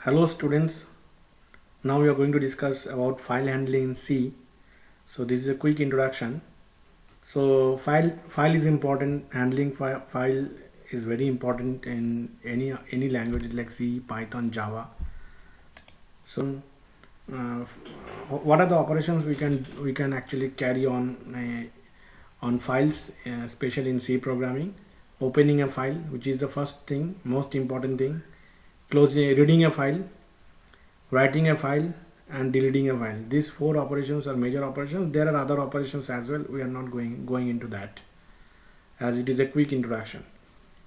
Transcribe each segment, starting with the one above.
Hello students, now we are going to discuss about file handling in C. So this is a quick introduction. So file is important. Handling file is very important in any languages like C, Python, Java. So what are the operations we can actually carry on files, especially in C programming? Opening a file, which is the first thing, most important thing. Reading a file, writing a file, and deleting a file. These four operations are major operations. There are other operations as well. We are not going into that, as it is a quick introduction.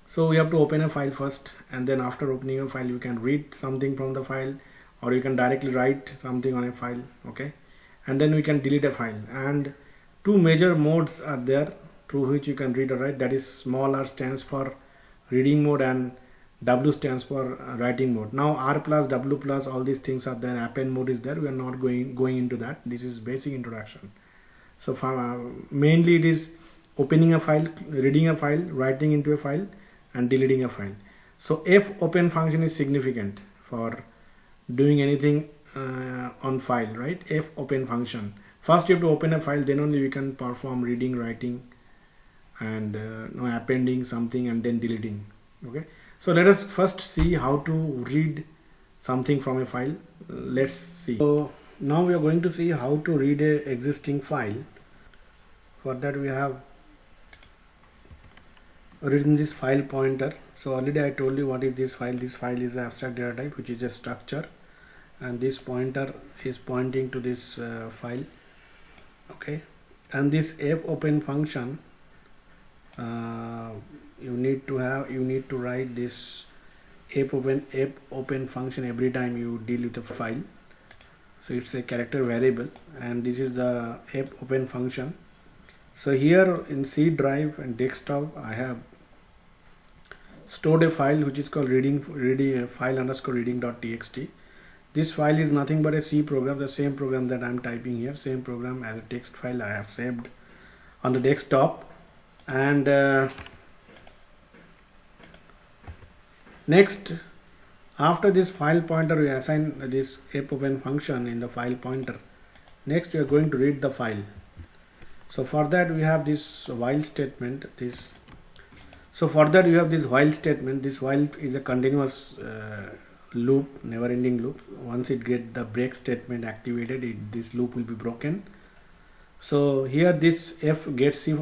So we have to open a file first, and then after opening a file you can read something from the file, or you can directly write something on a file. Okay, and then we can delete a file. And two major modes are there through which you can read or write. That is, small r stands for reading mode and W stands for writing mode. Now R plus, W plus, all these things are there. Append mode is there. We are not going into that. This is basic introduction. So mainly it is opening a file, reading a file, writing into a file, and deleting a file. So f open function is significant for doing anything on file, right? F open function. First you have to open a file, then only we can perform reading, writing, and appending something, and then deleting. Okay. So let us first see how to read something from a file. Let's see. So now we are going to see how to read a existing file. For that we have written this file pointer. So already I told you what is this file. This file is abstract data type, which is a structure, and this pointer is pointing to this file. Okay, and this f open function, you need to write this f open function every time you deal with a file. So it's a character variable, and this is the f open function. So here in C drive and desktop I have stored a file which is called reading file underscore reading.txt. This file is nothing but a C program, the same program that I'm typing here, same program as a text file I have saved on the desktop. And next, after this file pointer, we assign this fopen function in the file pointer. Next, we are going to read the file. So for that we have this while statement. This while statement. This while is a continuous loop, never-ending loop. Once it gets the break statement activated, this loop will be broken. So here this f get c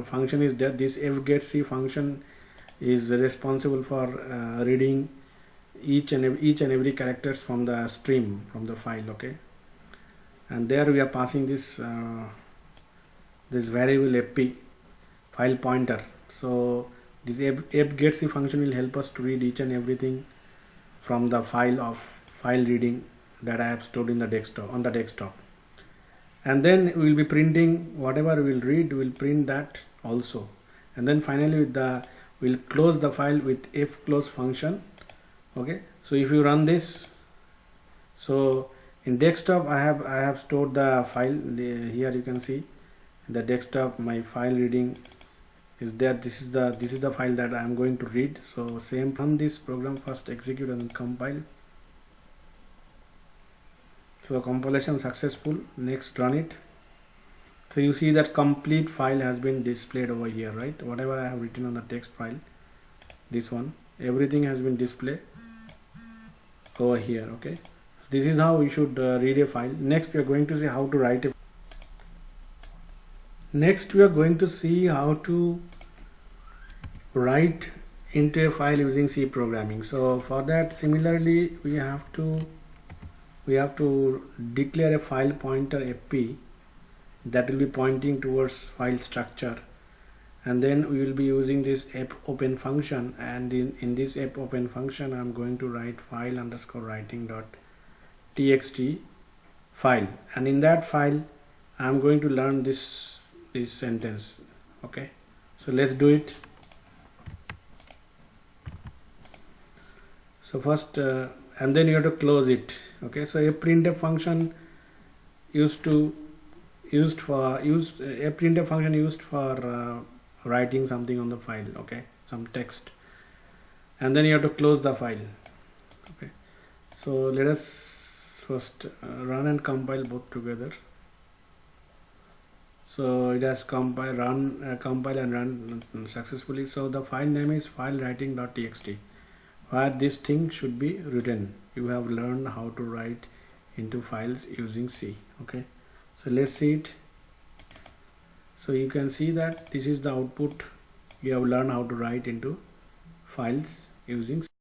function is there. This f get c function is responsible for reading each and every characters from the stream, from the file. Okay, and there we are passing this this variable fp, file pointer. So this f get c function will help us to read each and everything from the file reading that I have stored in the desktop. And then we will be printing whatever we will read. We will print that also, and then finally we'll close the file with f close function. Okay, so if you run this, so in desktop I have stored the file. Here you can see the desktop, my file reading is there. This is the file that I am going to read. So same, run this program first, execute and compile. So compilation successful. Next, run it. So you see that complete file has been displayed over here, right? Whatever I have written on the text file, this one, everything has been displayed over here. Okay, this is how we should read a file. Next, we are going to see how to write a. Next, we are going to see how to write into a file using C programming. So for that, similarly, we have to declare a file pointer fp that will be pointing towards file structure, and then we will be using this f open function, and in this f open function I'm going to write file underscore writing.txt file, and in that file I'm going to learn this sentence. Okay, so let's do it. So first and then you have to close it. Okay, so a printf function used for writing something on the file. Okay, some text, and then you have to close the file. Okay, So let us first run and compile both together. So it has compile and run successfully. So the file name is filewriting.txt, where this thing should be written. You have learned how to write into files using C. Okay, so let's see it. So you can see that this is the output. You have learned how to write into files using C.